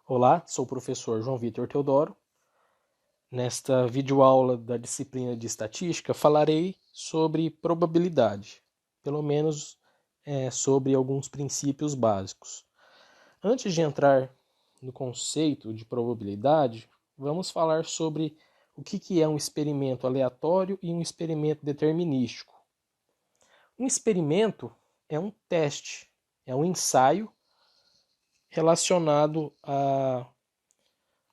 Olá, sou o professor João Vitor Teodoro. Nesta videoaula da disciplina de Estatística, falarei sobre probabilidade, pelo menos sobre alguns princípios básicos. Antes de entrar no conceito de probabilidade, vamos falar sobre o que é um experimento aleatório e um experimento determinístico. Um experimento é um teste, é um ensaio relacionado a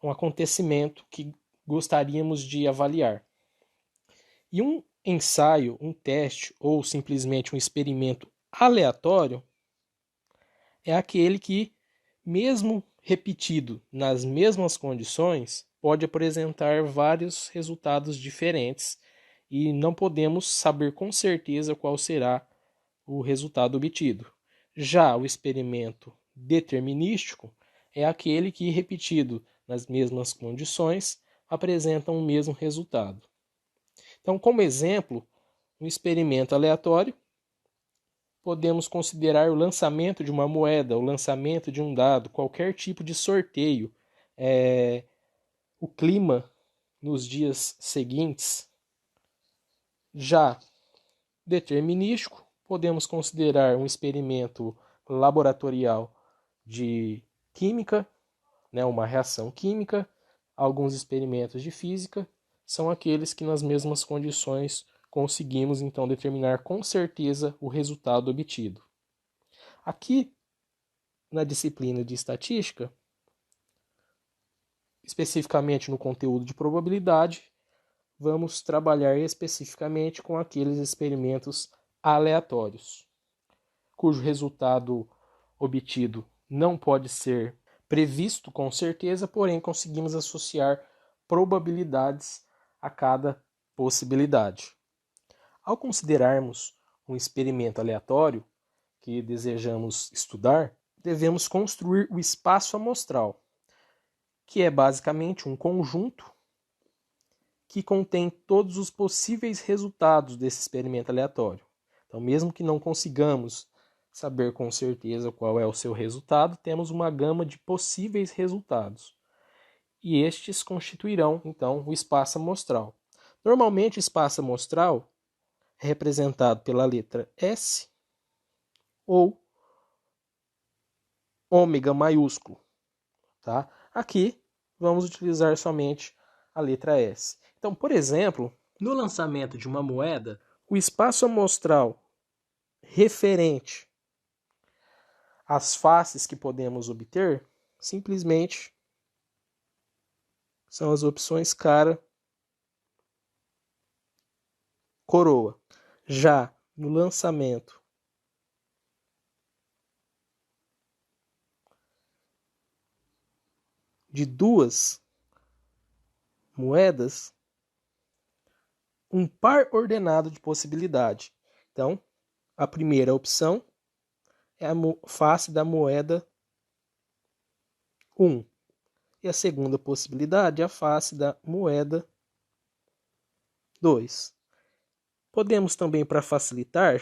um acontecimento que gostaríamos de avaliar. E um ensaio, um teste ou simplesmente um experimento aleatório é aquele que, mesmo repetido nas mesmas condições, pode apresentar vários resultados diferentes e não podemos saber com certeza qual será o resultado obtido. Já o experimento determinístico é aquele que, repetido nas mesmas condições, apresenta o mesmo resultado. Então, como exemplo, um experimento aleatório, podemos considerar o lançamento de uma moeda, o lançamento de um dado, qualquer tipo de sorteio, o clima nos dias seguintes. Já determinístico, podemos considerar um experimento laboratorial de química, uma reação química. Alguns experimentos de física são aqueles que nas mesmas condições conseguimos então determinar com certeza o resultado obtido. Aqui na disciplina de estatística, especificamente no conteúdo de probabilidade, vamos trabalhar especificamente com aqueles experimentos aleatórios, cujo resultado obtido não pode ser previsto com certeza, porém conseguimos associar probabilidades a cada possibilidade. Ao considerarmos um experimento aleatório que desejamos estudar, devemos construir o espaço amostral, que é basicamente um conjunto que contém todos os possíveis resultados desse experimento aleatório. Então, mesmo que não consigamos saber com certeza qual é o seu resultado, temos uma gama de possíveis resultados. E estes constituirão, então, o espaço amostral. Normalmente, o espaço amostral é representado pela letra S ou ômega maiúsculo. Tá? Aqui, vamos utilizar somente a letra S. Então, por exemplo, no lançamento de uma moeda, o espaço amostral referente às faces que podemos obter simplesmente são as opções cara, coroa. Já no lançamento de duas moedas, um par ordenado de possibilidade. Então, a primeira opção é a face da moeda 1. E a segunda possibilidade é a face da moeda 2. Podemos também, para facilitar,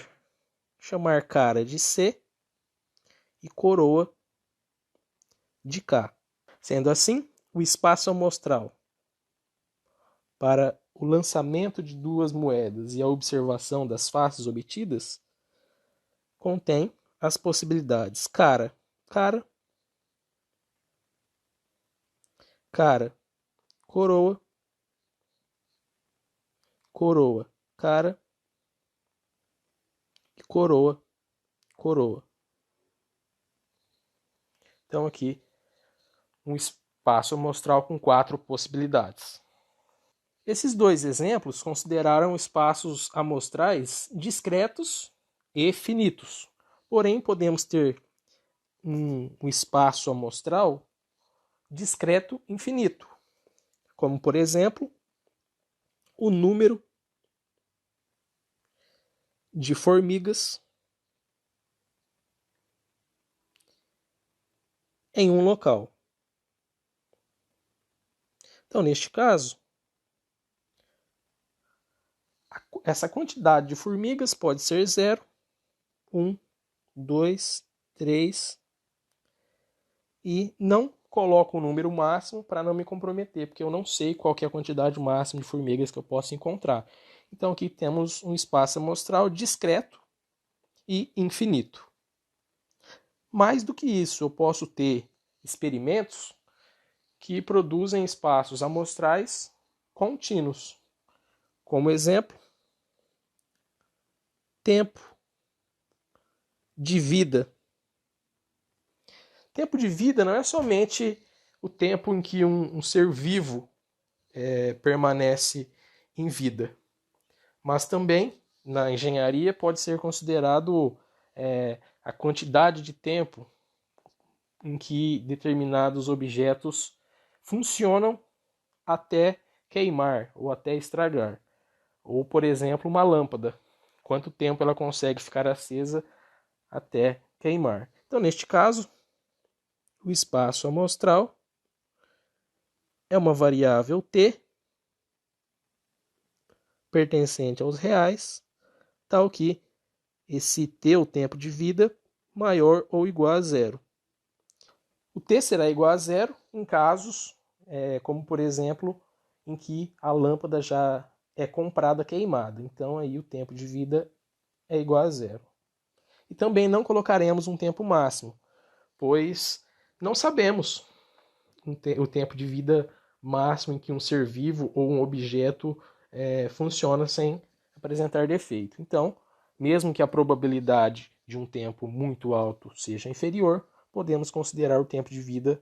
chamar cara de C e coroa de K. Sendo assim, o espaço amostral para o lançamento de duas moedas e a observação das faces obtidas contém as possibilidades cara, cara, cara, coroa, coroa, cara e coroa, coroa. Então aqui um espaço amostral com 4 possibilidades. Esses dois exemplos consideraram espaços amostrais discretos e finitos. Porém, podemos ter um espaço amostral discreto infinito, como, por exemplo, o número de formigas em um local. Então, neste caso, essa quantidade de formigas pode ser 0, 1, 2, 3 e não coloco o número máximo para não me comprometer, porque eu não sei qual que é a quantidade máxima de formigas que eu posso encontrar. Então aqui temos um espaço amostral discreto e infinito. Mais do que isso, eu posso ter experimentos que produzem espaços amostrais contínuos. Como exemplo, tempo de vida. Tempo de vida não é somente o tempo em que um ser vivo permanece em vida, mas também na engenharia pode ser considerado a quantidade de tempo em que determinados objetos funcionam até queimar ou até estragar. Ou, por exemplo, uma lâmpada. Quanto tempo ela consegue ficar acesa até queimar. Então, neste caso, o espaço amostral é uma variável t pertencente aos reais, tal que esse t, o tempo de vida, maior ou igual a zero. O t será igual a zero em casos como, por exemplo, em que a lâmpada já é comprada queimada. Então, aí o tempo de vida é igual a zero. E também não colocaremos um tempo máximo, pois não sabemos o tempo de vida máximo em que um ser vivo ou um objeto funciona sem apresentar defeito. Então, mesmo que a probabilidade de um tempo muito alto seja inferior, podemos considerar o tempo de vida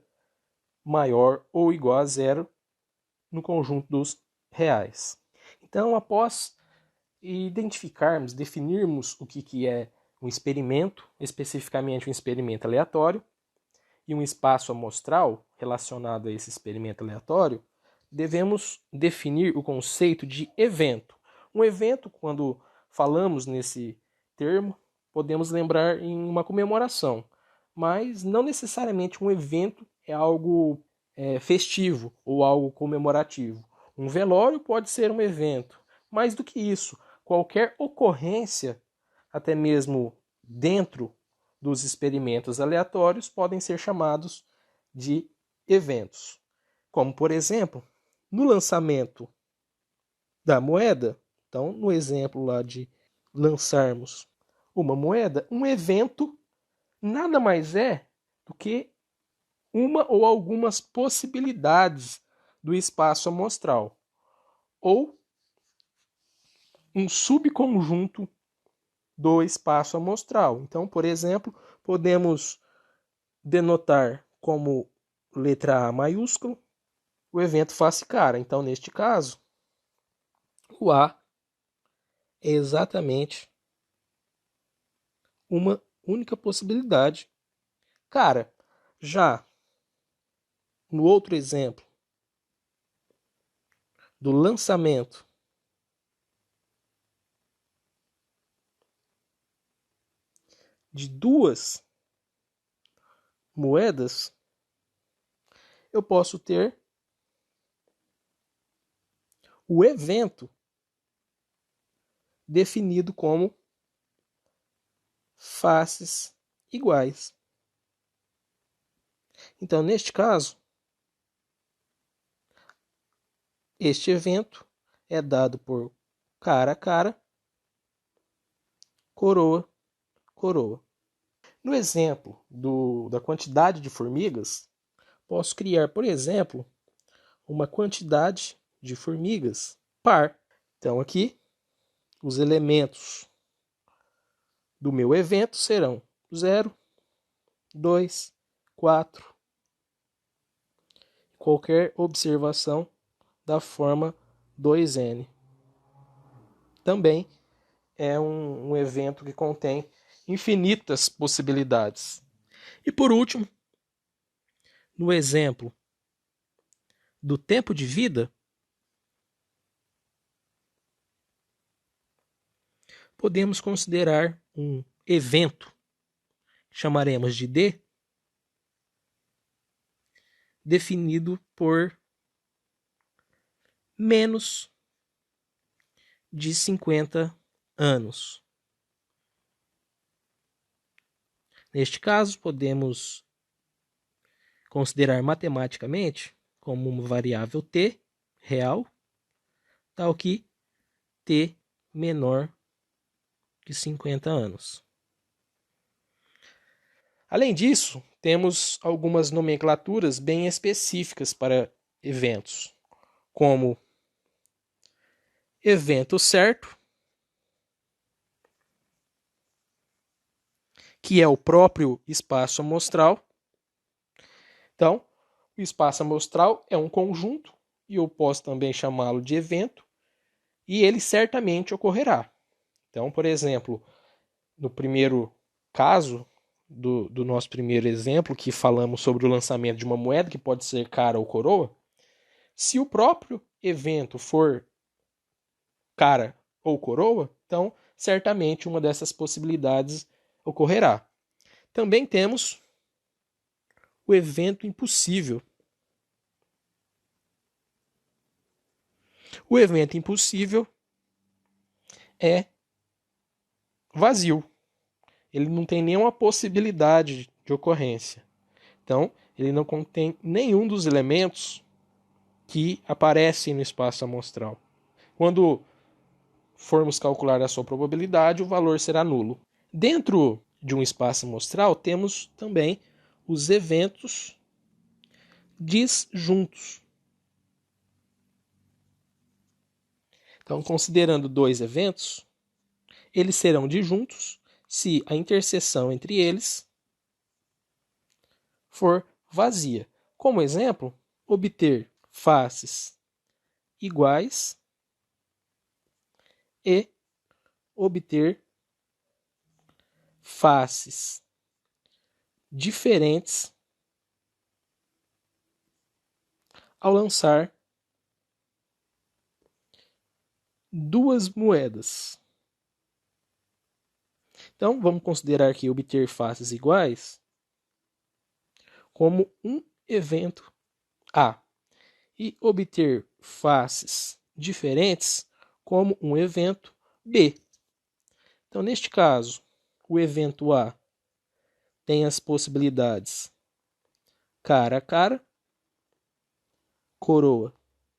maior ou igual a zero no conjunto dos reais. Então, após identificarmos, definirmos o que é um experimento, especificamente um experimento aleatório, e um espaço amostral relacionado a esse experimento aleatório, devemos definir o conceito de evento. Um evento, quando falamos nesse termo, podemos lembrar em uma comemoração, mas não necessariamente um evento é algo festivo ou algo comemorativo. Um velório pode ser um evento. Mais do que isso, qualquer ocorrência, até mesmo dentro dos experimentos aleatórios, podem ser chamados de eventos. Como, por exemplo, no lançamento da moeda, então, no exemplo lá de lançarmos uma moeda, um evento nada mais é do que uma ou algumas possibilidades do espaço amostral, ou um subconjunto do espaço amostral. Então, por exemplo, podemos denotar como letra A maiúsculo o evento face cara. Então, neste caso, o A é exatamente uma única possibilidade. Cara, já no outro exemplo do lançamento de duas moedas, eu posso ter o evento definido como faces iguais. Então, neste caso, este evento é dado por cara a cara, coroa, coroa. No exemplo da quantidade de formigas, posso criar, por exemplo, uma quantidade de formigas par. Então, aqui, os elementos do meu evento serão 0, 2, 4. Qualquer observação da forma 2n. Também é um evento que contém infinitas possibilidades. E por último, no exemplo do tempo de vida, podemos considerar um evento, chamaremos de D, definido por menos de 50 anos. Neste caso, podemos considerar matematicamente como uma variável t real, tal que t menor que 50 anos. Além disso, temos algumas nomenclaturas bem específicas para eventos, como evento certo, que é o próprio espaço amostral. Então, o espaço amostral é um conjunto, e eu posso também chamá-lo de evento, e ele certamente ocorrerá. Então, por exemplo, no primeiro caso do nosso primeiro exemplo, que falamos sobre o lançamento de uma moeda, que pode ser cara ou coroa, se o próprio evento for cara ou coroa, então certamente uma dessas possibilidades ocorrerá. Também temos o evento impossível. O evento impossível é vazio. Ele não tem nenhuma possibilidade de ocorrência. Então, ele não contém nenhum dos elementos que aparecem no espaço amostral. Quando formos calcular a sua probabilidade, o valor será nulo. Dentro de um espaço amostral, temos também os eventos disjuntos. Então, considerando dois eventos, eles serão disjuntos se a interseção entre eles for vazia. Como exemplo, obter faces iguais e obter faces diferentes ao lançar duas moedas. Então, vamos considerar que obter faces iguais como um evento A e obter faces diferentes como um evento B. Então, neste caso, o evento A tem as possibilidades cara a cara, coroa,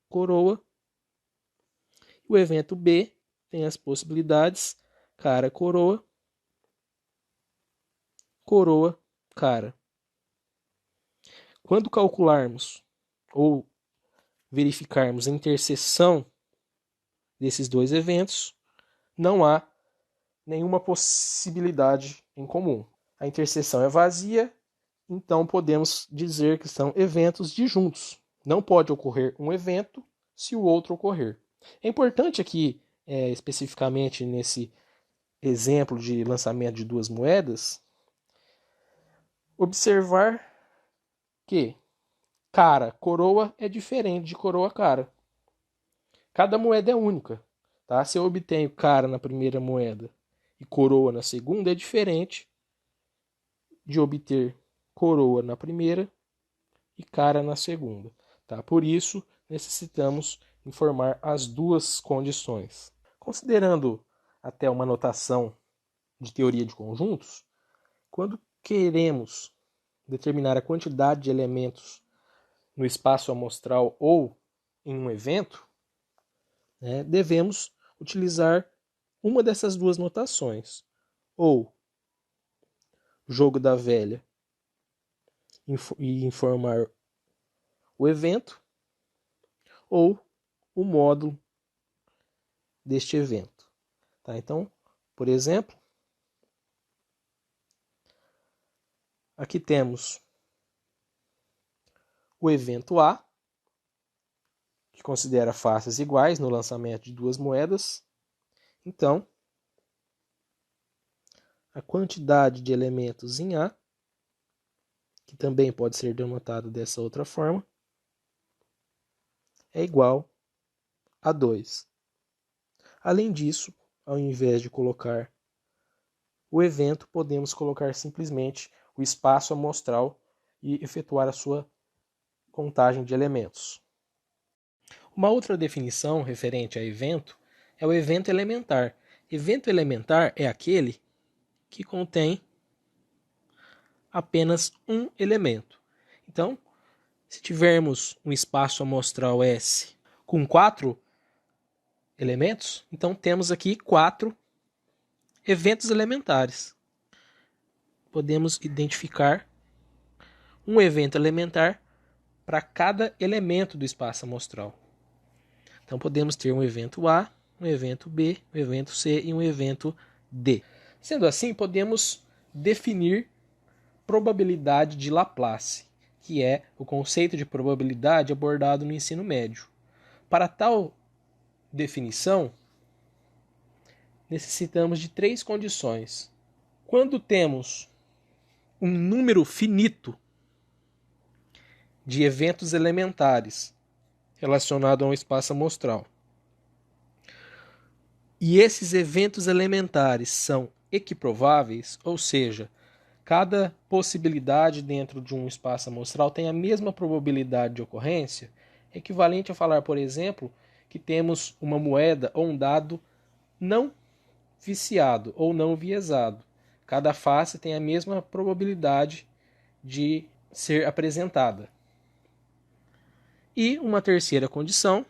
coroa. O evento B tem as possibilidades cara, coroa, coroa, cara. Quando calcularmos ou verificarmos a interseção desses dois eventos, não há nenhuma possibilidade em comum. A interseção é vazia, então podemos dizer que são eventos disjuntos. Não pode ocorrer um evento se o outro ocorrer. É importante aqui, especificamente nesse exemplo de lançamento de duas moedas, observar que cara, coroa é diferente de coroa, cara. Cada moeda é única. Tá? Se eu obtenho cara na primeira moeda e coroa na segunda, é diferente de obter coroa na primeira e cara na segunda. Tá? Por isso, necessitamos informar as duas condições. Considerando até uma notação de teoria de conjuntos, quando queremos determinar a quantidade de elementos no espaço amostral ou em um evento, devemos utilizar uma dessas duas notações. Ou jogo da velha e informar o evento, ou o módulo deste evento. Tá? Então, por exemplo, aqui temos o evento A, que considera faces iguais no lançamento de duas moedas. Então, a quantidade de elementos em A, que também pode ser denotado dessa outra forma, é igual a 2. Além disso, ao invés de colocar o evento, podemos colocar simplesmente o espaço amostral e efetuar a sua contagem de elementos. Uma outra definição referente a evento é o evento elementar. Evento elementar é aquele que contém apenas um elemento. Então, Se tivermos um espaço amostral S com 4 elementos, então temos aqui 4 eventos elementares. Podemos identificar um evento elementar para cada elemento do espaço amostral. Então podemos ter um evento A, um evento B, um evento C e um evento D. Sendo assim, podemos definir probabilidade de Laplace, que é o conceito de probabilidade abordado no ensino médio. Para tal definição, necessitamos de 3 condições. Quando temos um número finito de eventos elementares relacionado a um espaço amostral, e esses eventos elementares são equiprováveis, ou seja, cada possibilidade dentro de um espaço amostral tem a mesma probabilidade de ocorrência, é equivalente a falar, por exemplo, que temos uma moeda ou um dado não viciado ou não viesado. Cada face tem a mesma probabilidade de ser apresentada. E uma terceira condição,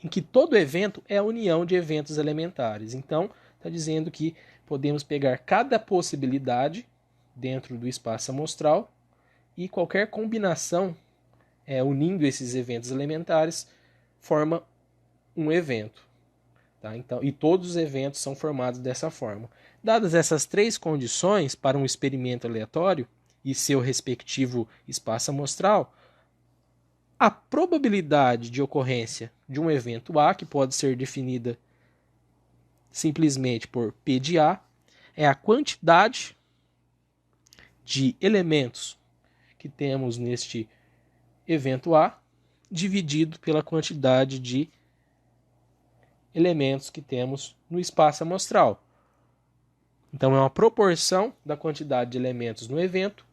em que todo evento é a união de eventos elementares. Então, está dizendo que podemos pegar cada possibilidade dentro do espaço amostral e qualquer combinação unindo esses eventos elementares forma um evento. Tá? Então, e todos os eventos são formados dessa forma. Dadas essas 3 condições para um experimento aleatório e seu respectivo espaço amostral, a probabilidade de ocorrência de um evento A, que pode ser definida simplesmente por P de A, é a quantidade de elementos que temos neste evento A, dividido pela quantidade de elementos que temos no espaço amostral. Então, é uma proporção da quantidade de elementos no evento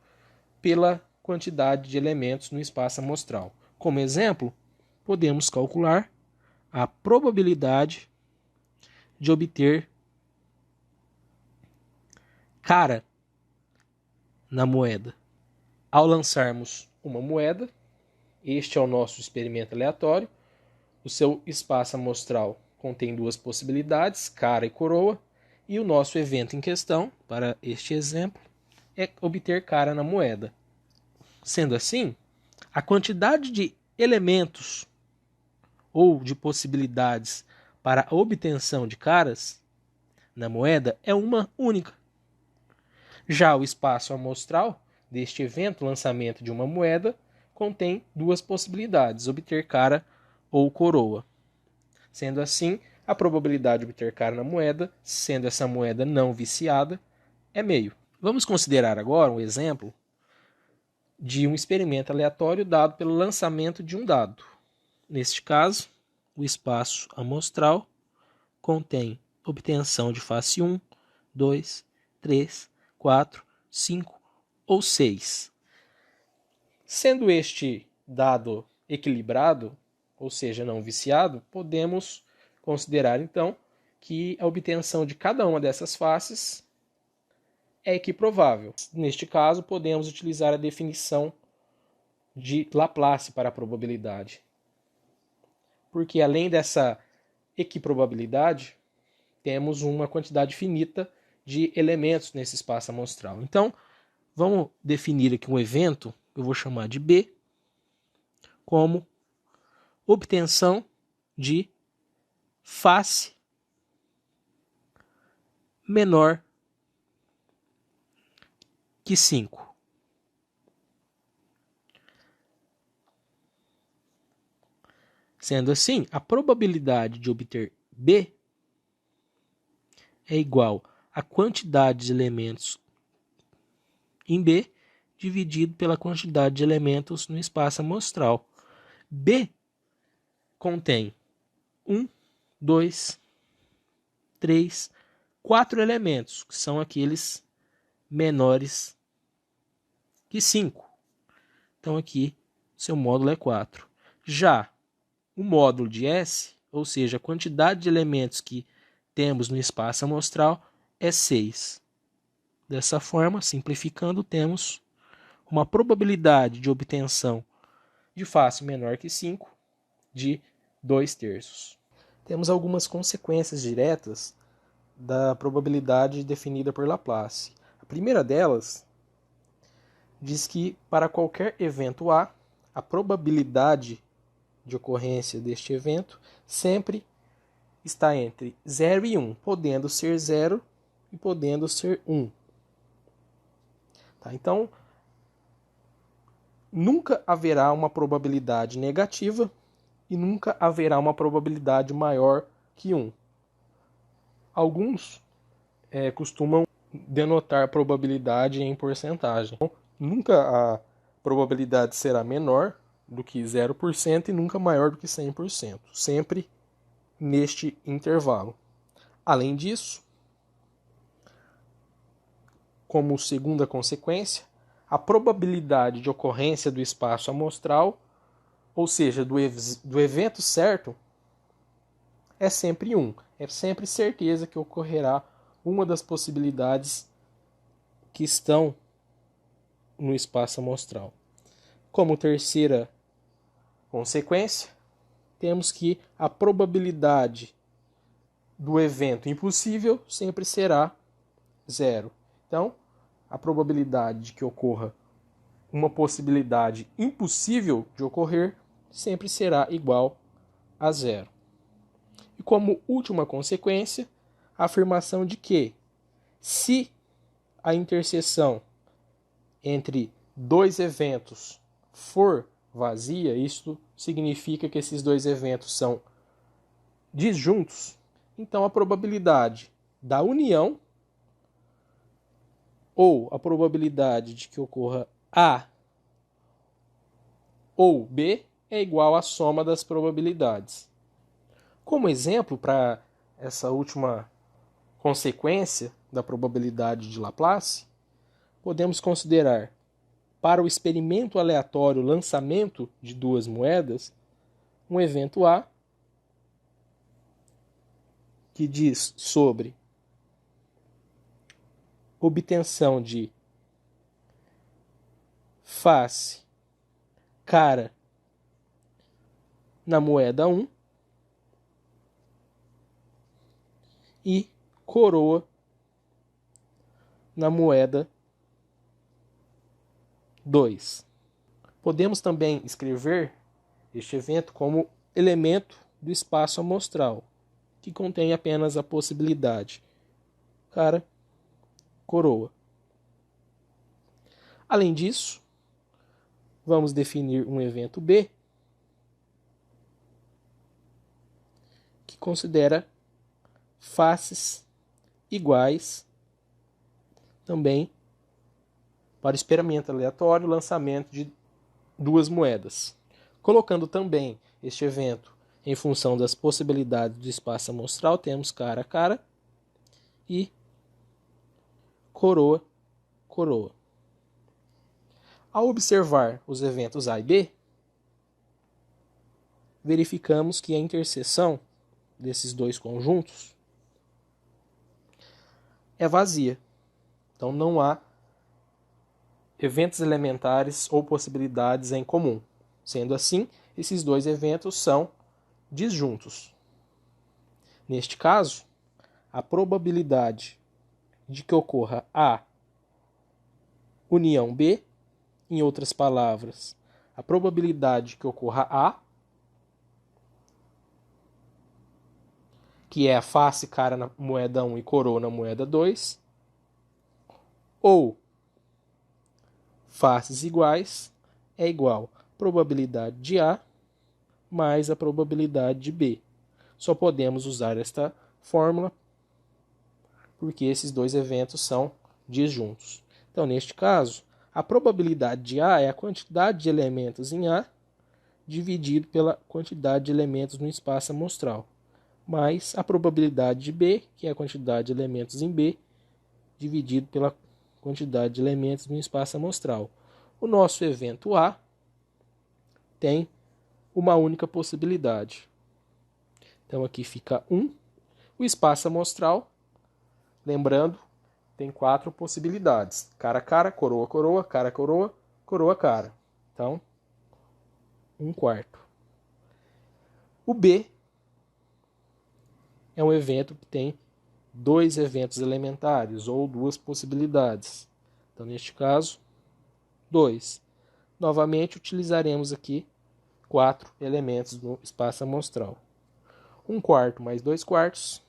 pela quantidade de elementos no espaço amostral. Como exemplo, podemos calcular a probabilidade de obter cara na moeda. Ao lançarmos uma moeda, este é o nosso experimento aleatório, o seu espaço amostral contém 2 possibilidades, cara e coroa, e o nosso evento em questão, para este exemplo, é obter cara na moeda. Sendo assim, a quantidade de elementos ou de possibilidades para a obtenção de caras na moeda é uma única. Já o espaço amostral deste evento, lançamento de uma moeda, contém 2 possibilidades, obter cara ou coroa. Sendo assim, a probabilidade de obter cara na moeda, sendo essa moeda não viciada, é meio. Vamos considerar agora um exemplo de um experimento aleatório dado pelo lançamento de um dado. Neste caso, o espaço amostral contém obtenção de face 1, 2, 3, 4, 5 ou 6. Sendo este dado equilibrado, ou seja, não viciado, podemos considerar então que a obtenção de cada uma dessas faces é equiprovável. Neste caso, podemos utilizar a definição de Laplace para a probabilidade. Porque além dessa equiprobabilidade, temos uma quantidade finita de elementos nesse espaço amostral. Então, vamos definir aqui um evento, eu vou chamar de B, como obtenção de face menor que 5. Sendo assim, a probabilidade de obter B é igual à quantidade de elementos em B dividido pela quantidade de elementos no espaço amostral. B contém 1, 2, 3, 4 elementos, que são aqueles menores que 5. Então aqui seu módulo é 4. Já o módulo de S, ou seja, a quantidade de elementos que temos no espaço amostral, é 6. Dessa forma, simplificando, temos uma probabilidade de obtenção de face menor que 5 de 2/3. Temos algumas consequências diretas da probabilidade definida por Laplace. A primeira delas diz que para qualquer evento A, a probabilidade de ocorrência deste evento sempre está entre 0 e 1, podendo ser 0 e podendo ser 1. Tá? Então, nunca haverá uma probabilidade negativa e nunca haverá uma probabilidade maior que 1. Alguns costumam denotar probabilidade em porcentagem. Então, nunca a probabilidade será menor do que 0% e nunca maior do que 100%. Sempre neste intervalo. Além disso, como segunda consequência, a probabilidade de ocorrência do espaço amostral, ou seja, do evento certo, é sempre 1. É sempre certeza que ocorrerá uma das possibilidades que estão no espaço amostral. Como terceira consequência, temos que a probabilidade do evento impossível sempre será 0. Então, a probabilidade de que ocorra uma possibilidade impossível de ocorrer sempre será igual a 0. E como última consequência, a afirmação de que, se a interseção entre dois eventos for vazia, isto significa que esses dois eventos são disjuntos, então a probabilidade da união ou a probabilidade de que ocorra A ou B é igual à soma das probabilidades. Como exemplo para essa última consequência da probabilidade de Laplace, podemos considerar, para o experimento aleatório lançamento de duas moedas, um evento A que diz sobre obtenção de face cara na moeda 1 e coroa na moeda 2. Podemos também escrever este evento como elemento do espaço amostral, que contém apenas a possibilidade cara, coroa. Além disso, vamos definir um evento B que considera faces iguais também para experimento aleatório, lançamento de duas moedas. Colocando também este evento em função das possibilidades do espaço amostral, temos cara a cara e coroa, coroa. Ao observar os eventos A e B, verificamos que a interseção desses dois conjuntos é vazia. Então não há eventos elementares ou possibilidades em comum. Sendo assim, esses dois eventos são disjuntos. Neste caso, a probabilidade de que ocorra A união B, em outras palavras, a probabilidade de que ocorra A, que é a face cara na moeda 1 e coroa na moeda 2, ou faces iguais, é igual à probabilidade de A mais a probabilidade de B. Só podemos usar esta fórmula porque esses dois eventos são disjuntos. Então, neste caso, a probabilidade de A é a quantidade de elementos em A dividido pela quantidade de elementos no espaço amostral, mais a probabilidade de B, que é a quantidade de elementos em B, dividido pela quantidade de elementos no espaço amostral. O nosso evento A tem uma única possibilidade. Então aqui fica 1. O espaço amostral, lembrando, tem 4 possibilidades. Cara a cara, coroa, coroa, cara, coroa, coroa cara. Então, 1/4. O B é um evento que tem 2 eventos elementares, ou 2 possibilidades. Então, neste caso, 2. Novamente, utilizaremos aqui 4 elementos no espaço amostral. 1/4 mais 2/4,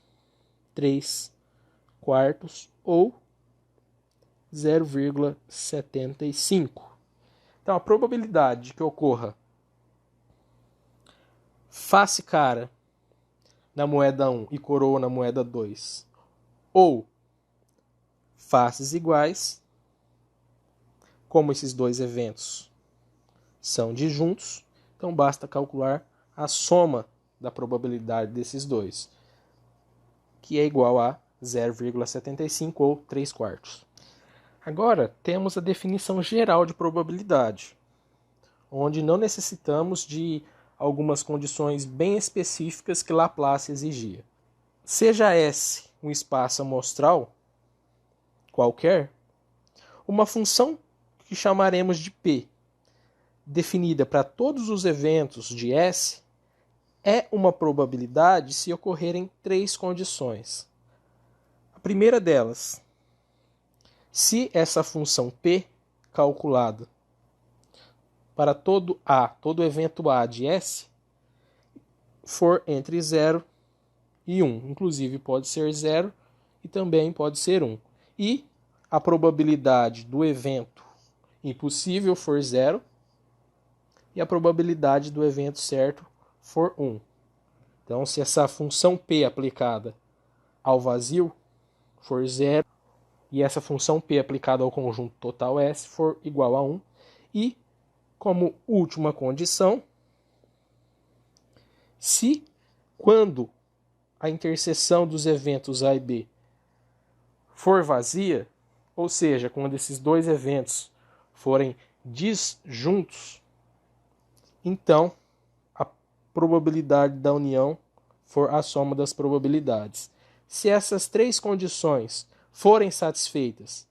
3/4 ou 0,75. Então, a probabilidade de que ocorra face cara na moeda 1 e coroa na moeda 2, ou faces iguais, como esses dois eventos são disjuntos, então basta calcular a soma da probabilidade desses dois, que é igual a 0,75 ou 3/4. Agora temos a definição geral de probabilidade, onde não necessitamos de algumas condições bem específicas que Laplace exigia. Seja S um espaço amostral qualquer, uma função que chamaremos de P, definida para todos os eventos de S, é uma probabilidade se ocorrerem 3 condições. A primeira delas, se essa função P, calculada para todo evento A de S, for entre 0 e 1. Inclusive pode ser 0 e também pode ser 1. E a probabilidade do evento impossível for 0 e a probabilidade do evento certo for 1. Então, se essa função P aplicada ao vazio for 0 e essa função P aplicada ao conjunto total S for igual a 1, e como última condição, se quando a interseção dos eventos A e B for vazia, ou seja, quando esses dois eventos forem disjuntos, então a probabilidade da união for a soma das probabilidades. Se essas 3 condições forem satisfeitas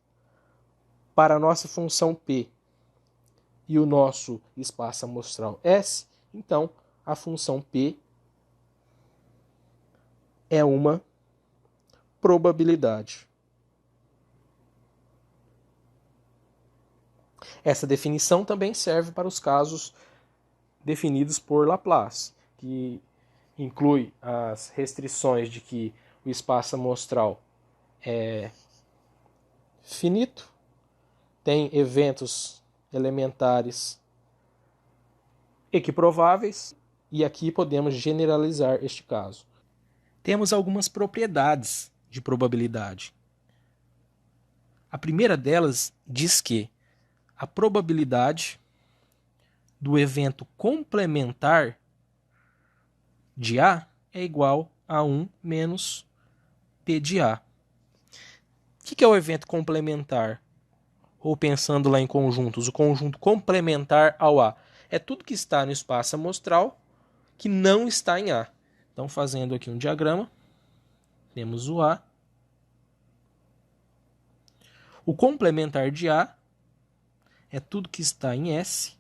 para a nossa função P e o nosso espaço amostral S, então a função P é uma probabilidade. Essa definição também serve para os casos definidos por Laplace, que inclui as restrições de que o espaço amostral é finito, tem eventos elementares equiprováveis, e aqui podemos generalizar este caso. Temos algumas propriedades de probabilidade. A primeira delas diz que a probabilidade do evento complementar de A é igual a 1 menos P de A. O que é o evento complementar? Ou pensando lá em conjuntos, o conjunto complementar ao A é tudo que está no espaço amostral que não está em A. Então, fazendo aqui um diagrama, temos o A. O complementar de A é tudo que está em S,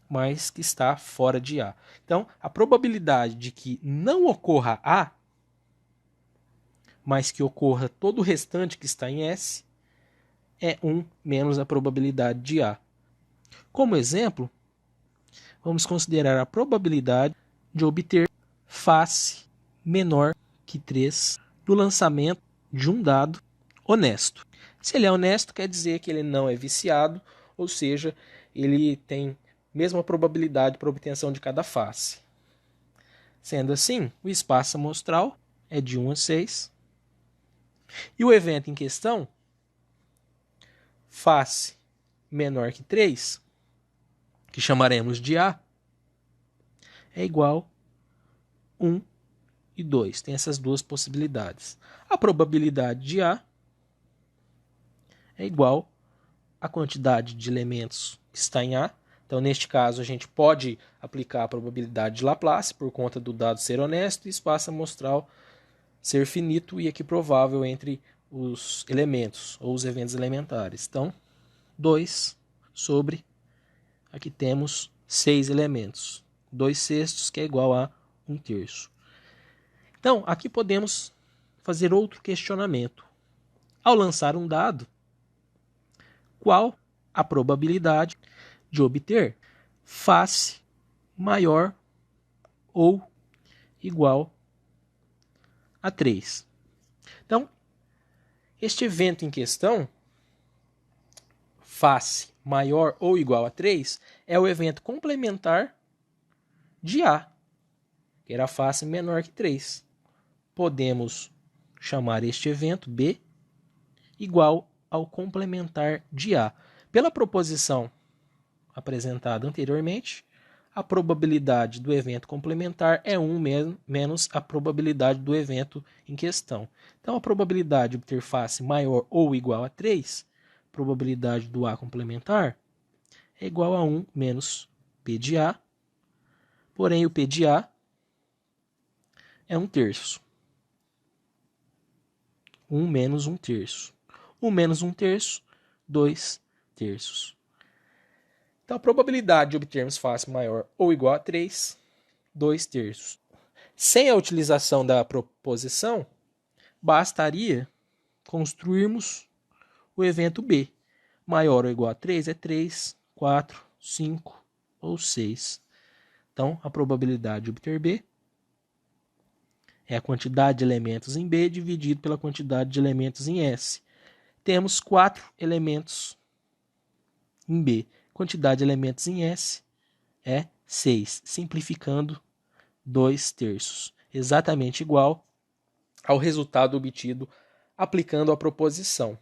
mas que está fora de A. Então, a probabilidade de que não ocorra A, mas que ocorra todo o restante que está em S, é 1 menos a probabilidade de A. Como exemplo, vamos considerar a probabilidade de obter face menor que 3 do lançamento de um dado honesto. Se ele é honesto, quer dizer que ele não é viciado, ou seja, ele tem a mesma probabilidade para obtenção de cada face. Sendo assim, o espaço amostral é de 1 a 6. E o evento em questão, face menor que 3, que chamaremos de A, é igual a 1 e 2. Tem essas duas possibilidades. A probabilidade de A é igual à quantidade de elementos que está em A. Então, neste caso, a gente pode aplicar a probabilidade de Laplace por conta do dado ser honesto e espaço amostral ser finito e equiprovável entre os elementos ou os eventos elementares. Então, 2 sobre, aqui temos 6 elementos, 2/6, que é igual a 1/3. Então, aqui podemos fazer outro questionamento. Ao lançar um dado, qual a probabilidade de obter face maior ou igual a 3? Então, este evento em questão, face maior ou igual a 3, é o evento complementar de A, que era a face menor que 3. Podemos chamar este evento B igual ao complementar de A. Pela proposição apresentada anteriormente, a probabilidade do evento complementar é 1 menos a probabilidade do evento em questão. Então, a probabilidade de obter face maior ou igual a 3, probabilidade do A complementar, é igual a 1 menos P de A, porém o P de A é 1/3. 1 menos 1/3. 1 menos 1/3, 2/3. Então, a probabilidade de obtermos face maior ou igual a 3, 2/3. Sem a utilização da proposição, bastaria construirmos o evento B. Maior ou igual a 3 é 3, 4, 5 ou 6. Então, a probabilidade de obter B é a quantidade de elementos em B dividido pela quantidade de elementos em S. Temos 4 elementos em B. Quantidade de elementos em S é 6, simplificando 2/3. Exatamente igual ao resultado obtido aplicando a proposição.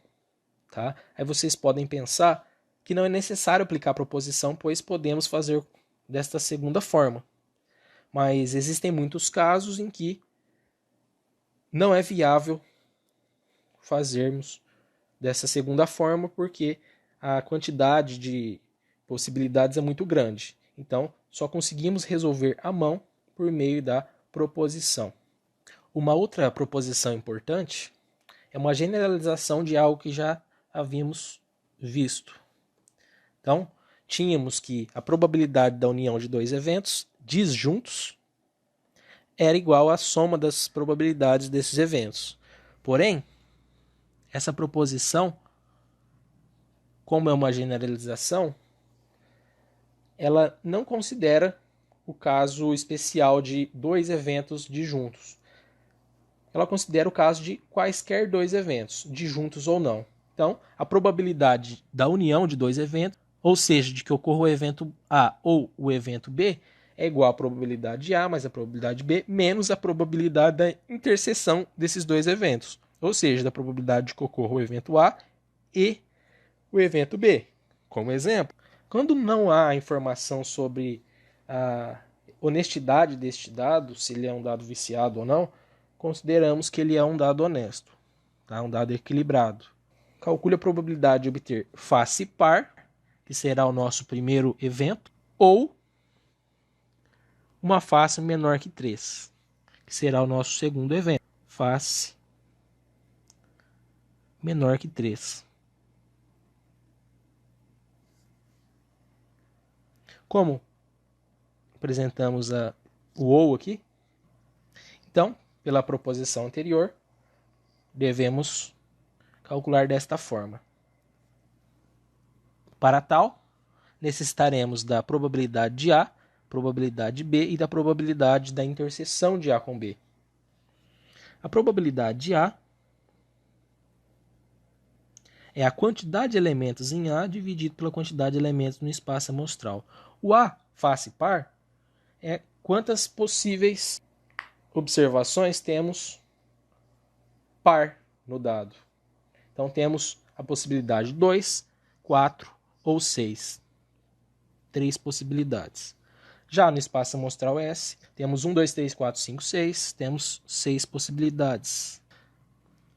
Tá? Aí vocês podem pensar que não é necessário aplicar a proposição, pois podemos fazer desta segunda forma. Mas existem muitos casos em que não é viável fazermos dessa segunda forma, porque a quantidade de possibilidades é muito grande. Então, só conseguimos resolver à mão por meio da proposição. Uma outra proposição importante é uma generalização de algo que já havíamos visto. Então, tínhamos que a probabilidade da união de dois eventos disjuntos era igual à soma das probabilidades desses eventos. Porém, essa proposição, como é uma generalização, ela não considera o caso especial de dois eventos disjuntos. Ela considera o caso de quaisquer dois eventos, disjuntos ou não. Então, a probabilidade da união de dois eventos, ou seja, de que ocorra o evento A ou o evento B, é igual à probabilidade de A mais a probabilidade de B menos a probabilidade da interseção desses dois eventos, ou seja, da probabilidade de que ocorra o evento A e o evento B. Como exemplo, quando não há informação sobre a honestidade deste dado, se ele é um dado viciado ou não, consideramos que ele é um dado honesto, tá? Um dado equilibrado. Calcule a probabilidade de obter face par, que será o nosso primeiro evento, ou uma face menor que 3, que será o nosso segundo evento. Face menor que 3. Como apresentamos o ou aqui, então, pela proposição anterior, devemos calcular desta forma. Para tal, necessitaremos da probabilidade de A, probabilidade de B e da probabilidade da interseção de A com B. A probabilidade de A é a quantidade de elementos em A dividido pela quantidade de elementos no espaço amostral. O A face par é quantas possíveis observações temos par no dado. Então, temos a possibilidade 2, 4 ou 6. 3 possibilidades. Já no espaço amostral S, temos 1, 2, 3, 4, 5, 6. Temos 6 possibilidades.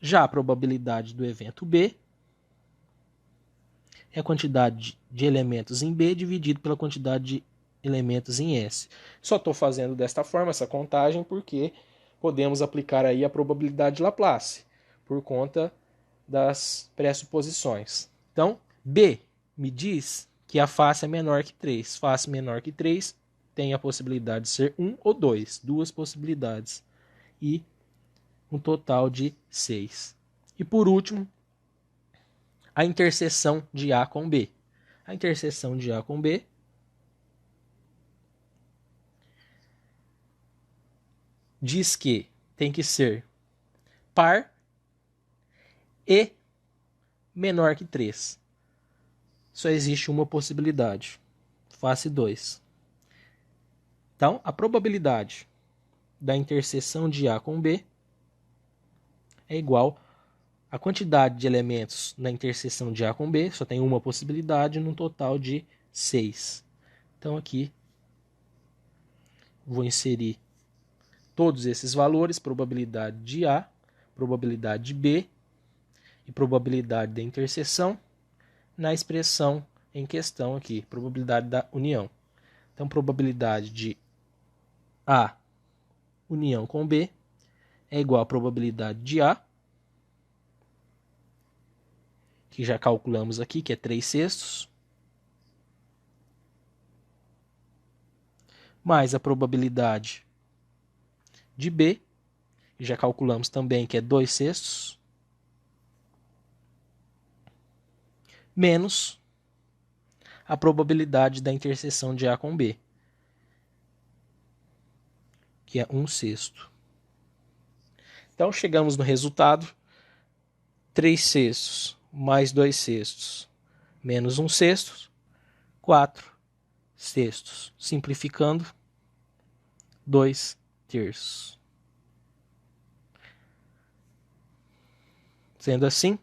Já a probabilidade do evento B é a quantidade de elementos em B dividido pela quantidade de elementos em S. Só estou fazendo desta forma essa contagem porque podemos aplicar aí a probabilidade de Laplace, por conta das pressuposições. Então, B me diz que a face é menor que 3. Face menor que 3 tem a possibilidade de ser 1 ou 2. Duas possibilidades. E um total de 6. E por último, a interseção de A com B. A interseção de A com B diz que tem que ser par e menor que 3. Só existe uma possibilidade. Face 2. Então, a probabilidade da interseção de A com B é igual à quantidade de elementos na interseção de A com B, só tem uma possibilidade, num total de 6. Então, aqui, vou inserir todos esses valores, probabilidade de A, probabilidade de B e probabilidade da interseção, na expressão em questão aqui, probabilidade da união. Então, probabilidade de A união com B é igual à probabilidade de A, que já calculamos aqui, que é 3/6, mais a probabilidade de B, que já calculamos também, que é 2/6, menos a probabilidade da interseção de A com B, que é 1/6. Então, chegamos no resultado, 3/6 mais 2/6 menos 1/6, 4/6. Simplificando, 2/3. Sendo assim,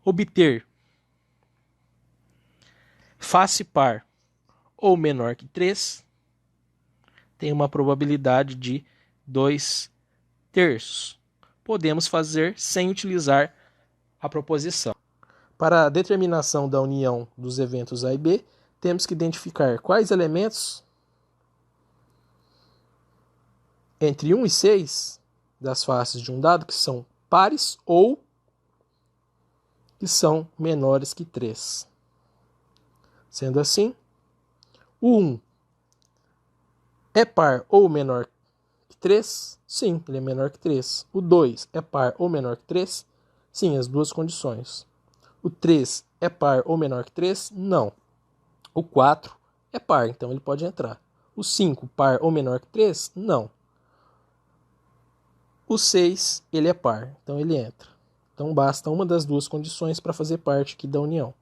obter face par ou menor que 3 tem uma probabilidade de 2/3. Podemos fazer sem utilizar a proposição. Para a determinação da união dos eventos A e B, temos que identificar quais elementos entre 1 e 6 das faces de um dado que são pares ou que são menores que 3. Sendo assim, o 1 é par ou menor que 3? Sim, ele é menor que 3. O 2 é par ou menor que 3? Sim, as duas condições. O 3 é par ou menor que 3? Não. O 4 é par, então ele pode entrar. O 5, par ou menor que 3? Não. O 6, ele é par, então ele entra. Então basta uma das duas condições para fazer parte aqui da união.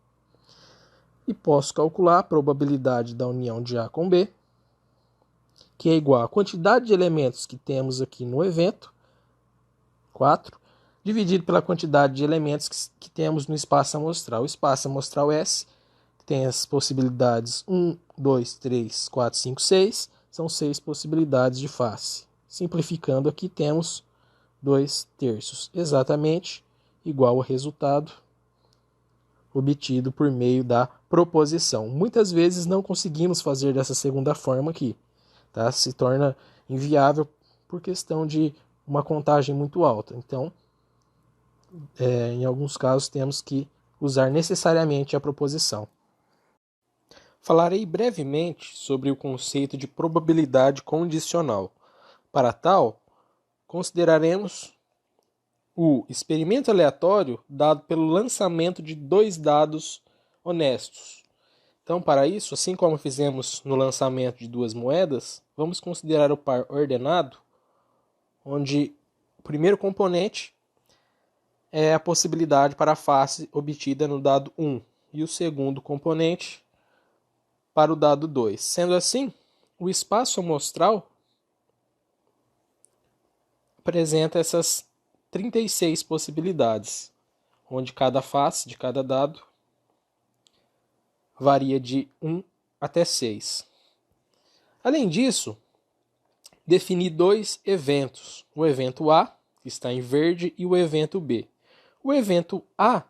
E posso calcular a probabilidade da união de A com B, que é igual à quantidade de elementos que temos aqui no evento, 4, dividido pela quantidade de elementos que temos no espaço amostral. O espaço amostral S tem as possibilidades 1, 2, 3, 4, 5, 6. São 6 possibilidades de face. Simplificando aqui, temos 2/3. Exatamente igual ao resultado obtido por meio da proposição. Muitas vezes não conseguimos fazer dessa segunda forma aqui. Tá? Se torna inviável por questão de uma contagem muito alta. Então, em alguns casos, temos que usar necessariamente a proposição. Falarei brevemente sobre o conceito de probabilidade condicional. Para tal, consideraremos o experimento aleatório dado pelo lançamento de 2 dados honestos. Então, para isso, assim como fizemos no lançamento de 2 moedas, vamos considerar o par ordenado, onde o primeiro componente é a possibilidade para a face obtida no dado 1 e o segundo componente para o dado 2. Sendo assim, o espaço amostral apresenta essas 36 possibilidades, onde cada face de cada dado varia de 1 até 6. Além disso, defini 2 eventos, o evento A, que está em verde, e o evento B. O evento A,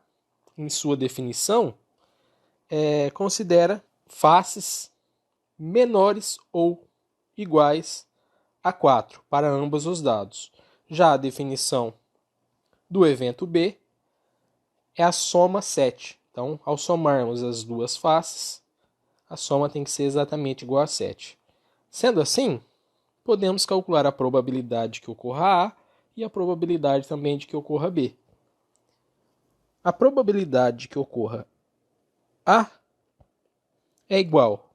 em sua definição, considera faces menores ou iguais a 4 para ambos os dados. Já a definição do evento B é a soma 7, Então, ao somarmos as duas faces, a soma tem que ser exatamente igual a 7. Sendo assim, podemos calcular a probabilidade que ocorra A e a probabilidade também de que ocorra B. A probabilidade de que ocorra A é igual,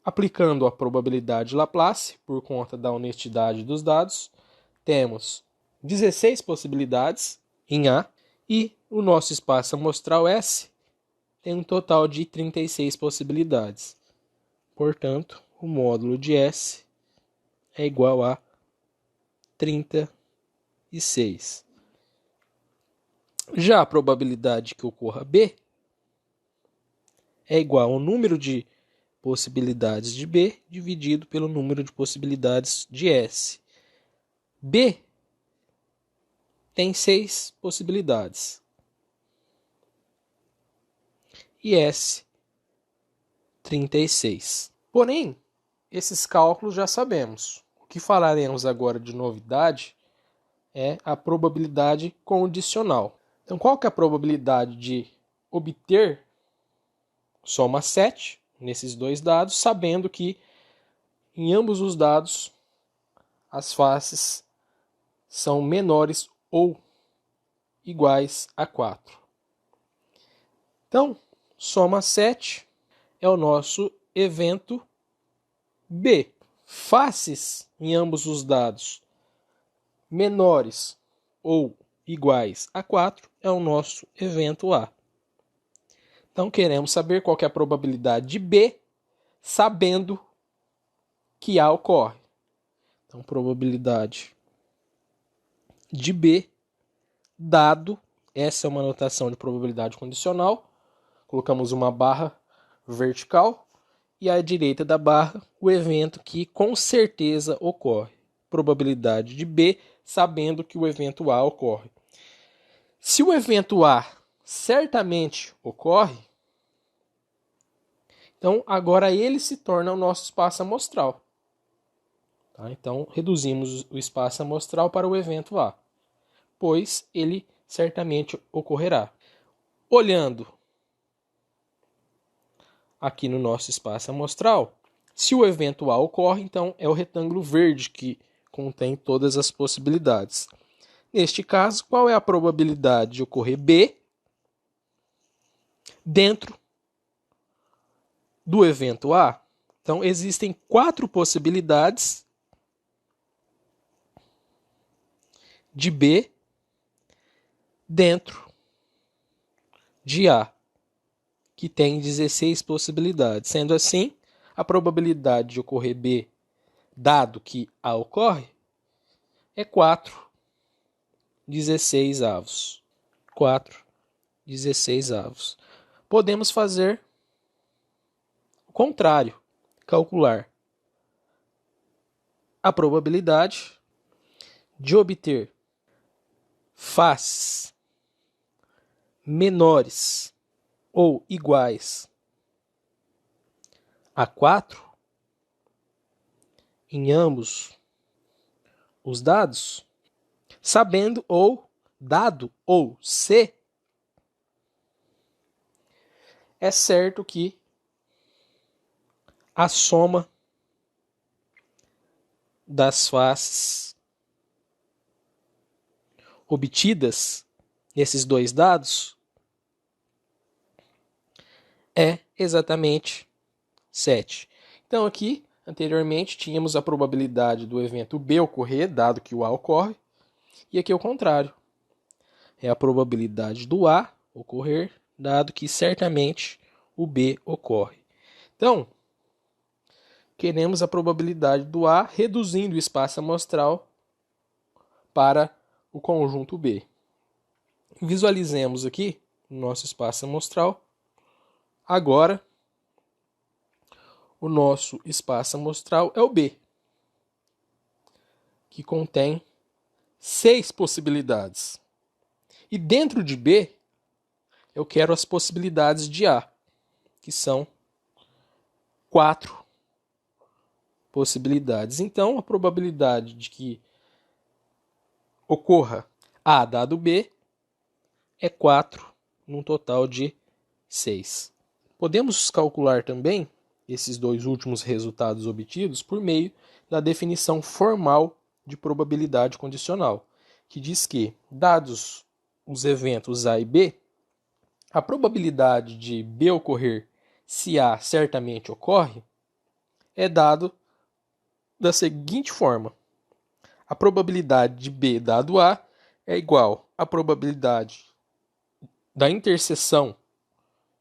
aplicando a probabilidade Laplace, por conta da honestidade dos dados, temos 16 possibilidades em A e o nosso espaço amostral S tem um total de 36 possibilidades. Portanto, o módulo de S é igual a 36. Já a probabilidade que ocorra B é igual ao número de possibilidades de B dividido pelo número de possibilidades de S. B tem 6 possibilidades e S 36. Porém, esses cálculos já sabemos. O que falaremos agora de novidade é a probabilidade condicional. Então, qual que é a probabilidade de obter soma 7 nesses dois dados, sabendo que em ambos os dados as faces são menores ou iguais a 4. Então, soma 7 é o nosso evento B. Faces em ambos os dados menores ou iguais a 4 é o nosso evento A. Então, queremos saber qual que é a probabilidade de B, sabendo que A ocorre. Então, probabilidade de B, dado, essa é uma notação de probabilidade condicional, colocamos uma barra vertical e à direita da barra o evento que com certeza ocorre. Probabilidade de B, sabendo que o evento A ocorre. Se o evento A certamente ocorre, então agora ele se torna o nosso espaço amostral. Tá? Então reduzimos o espaço amostral para o evento A, pois ele certamente ocorrerá. Olhando aqui no nosso espaço amostral, se o evento A ocorre, então é o retângulo verde que contém todas as possibilidades. Neste caso, qual é a probabilidade de ocorrer B dentro do evento A? Então, existem 4 possibilidades de B dentro de A, que tem 16 possibilidades. Sendo assim, a probabilidade de ocorrer B, dado que A ocorre, é 4/16. 4/16. Podemos fazer o contrário, calcular a probabilidade de obter faces menores ou iguais a 4 em ambos os dados, sabendo ou dado ou se é certo que a soma das faces obtidas nesses dois dados é exatamente 7. Então aqui, anteriormente, tínhamos a probabilidade do evento B ocorrer, dado que o A ocorre, e aqui é o contrário. É a probabilidade do A ocorrer, dado que certamente o B ocorre. Então, queremos a probabilidade do A reduzindo o espaço amostral para o conjunto B. Visualizemos aqui o nosso espaço amostral. Agora, o nosso espaço amostral é o B, que contém 6 possibilidades. E dentro de B, eu quero as possibilidades de A, que são 4 possibilidades. Então, a probabilidade de que ocorra A dado B é 4 num total de 6. Podemos calcular também esses dois últimos resultados obtidos por meio da definição formal de probabilidade condicional, que diz que, dados os eventos A e B, a probabilidade de B ocorrer se A certamente ocorre é dado da seguinte forma: a probabilidade de B dado A é igual à probabilidade da interseção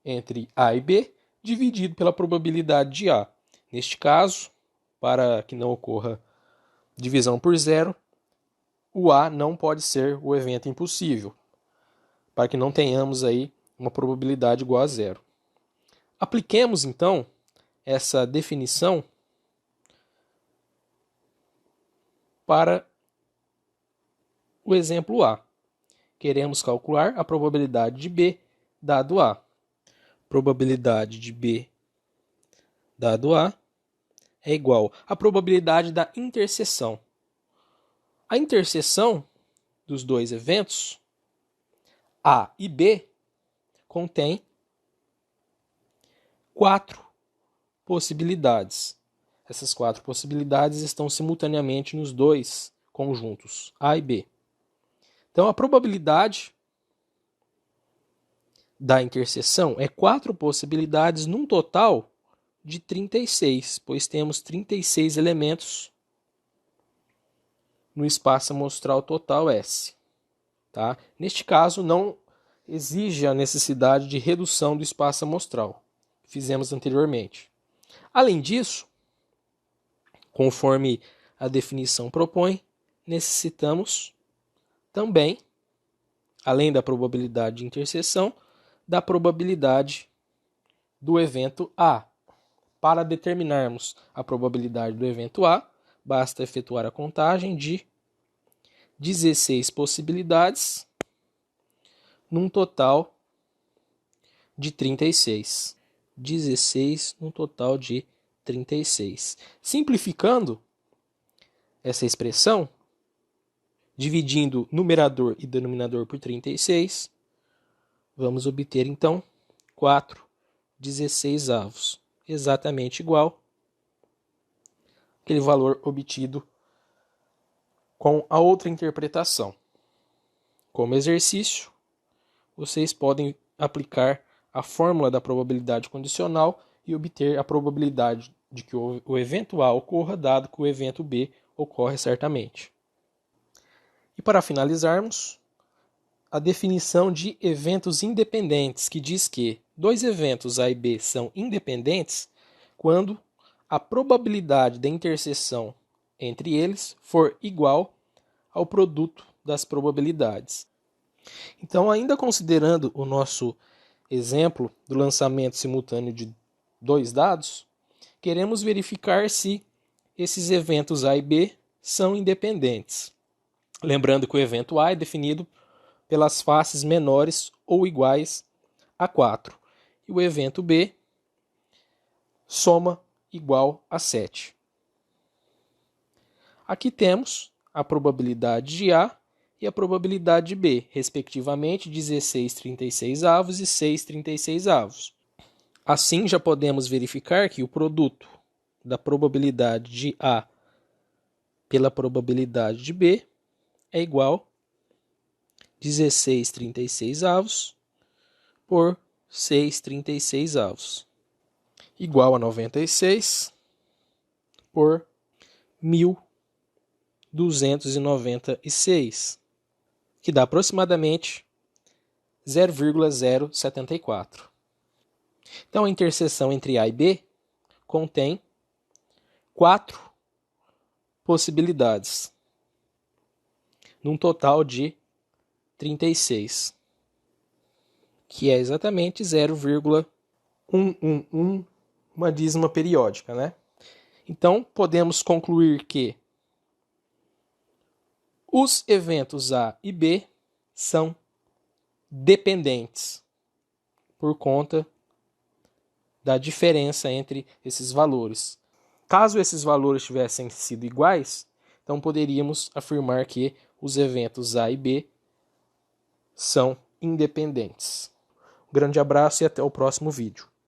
entre A e B dividido pela probabilidade de A. Neste caso, para que não ocorra divisão por zero, o A não pode ser o evento impossível, para que não tenhamos aí uma probabilidade igual a zero. Apliquemos, então, essa definição para o exemplo A. Queremos calcular a probabilidade de B dado A. Probabilidade de B dado A é igual à probabilidade da interseção. A interseção dos dois eventos, A e B, contém 4 possibilidades. Essas 4 possibilidades estão simultaneamente nos dois conjuntos, A e B. Então, a probabilidade da interseção é 4 possibilidades num total de 36, pois temos 36 elementos no espaço amostral total S. Tá? Neste caso, não exige a necessidade de redução do espaço amostral, que fizemos anteriormente. Além disso, conforme a definição propõe, necessitamos também, além da probabilidade de interseção, da probabilidade do evento A. Para determinarmos a probabilidade do evento A, basta efetuar a contagem de 16 possibilidades num total de 36. 16 num total de 36. Simplificando essa expressão, dividindo numerador e denominador por 36, vamos obter então 4/16, exatamente igual àquele valor obtido com a outra interpretação. Como exercício, vocês podem aplicar a fórmula da probabilidade condicional e obter a probabilidade de que o evento A ocorra, dado que o evento B ocorre certamente. E para finalizarmos, a definição de eventos independentes, que diz que dois eventos A e B são independentes quando a probabilidade da interseção entre eles for igual ao produto das probabilidades. Então, ainda considerando o nosso exemplo do lançamento simultâneo de dois dados, queremos verificar se esses eventos A e B são independentes. Lembrando que o evento A é definido pelas faces menores ou iguais a 4. E o evento B, soma igual a 7. Aqui temos a probabilidade de A e a probabilidade de B, respectivamente 16/36 e 6/36. Assim, já podemos verificar que o produto da probabilidade de A pela probabilidade de B é igual a 16/36 por 6/36, igual a 96 por 1.296, que dá aproximadamente 0,074. Então, a interseção entre A e B contém 4 possibilidades, num total de 36, que é exatamente 0,111, uma dízima periódica, né? Então, podemos concluir que os eventos A e B são dependentes por conta da diferença entre esses valores. Caso esses valores tivessem sido iguais, então poderíamos afirmar que os eventos A e B são independentes. Grande abraço e até o próximo vídeo.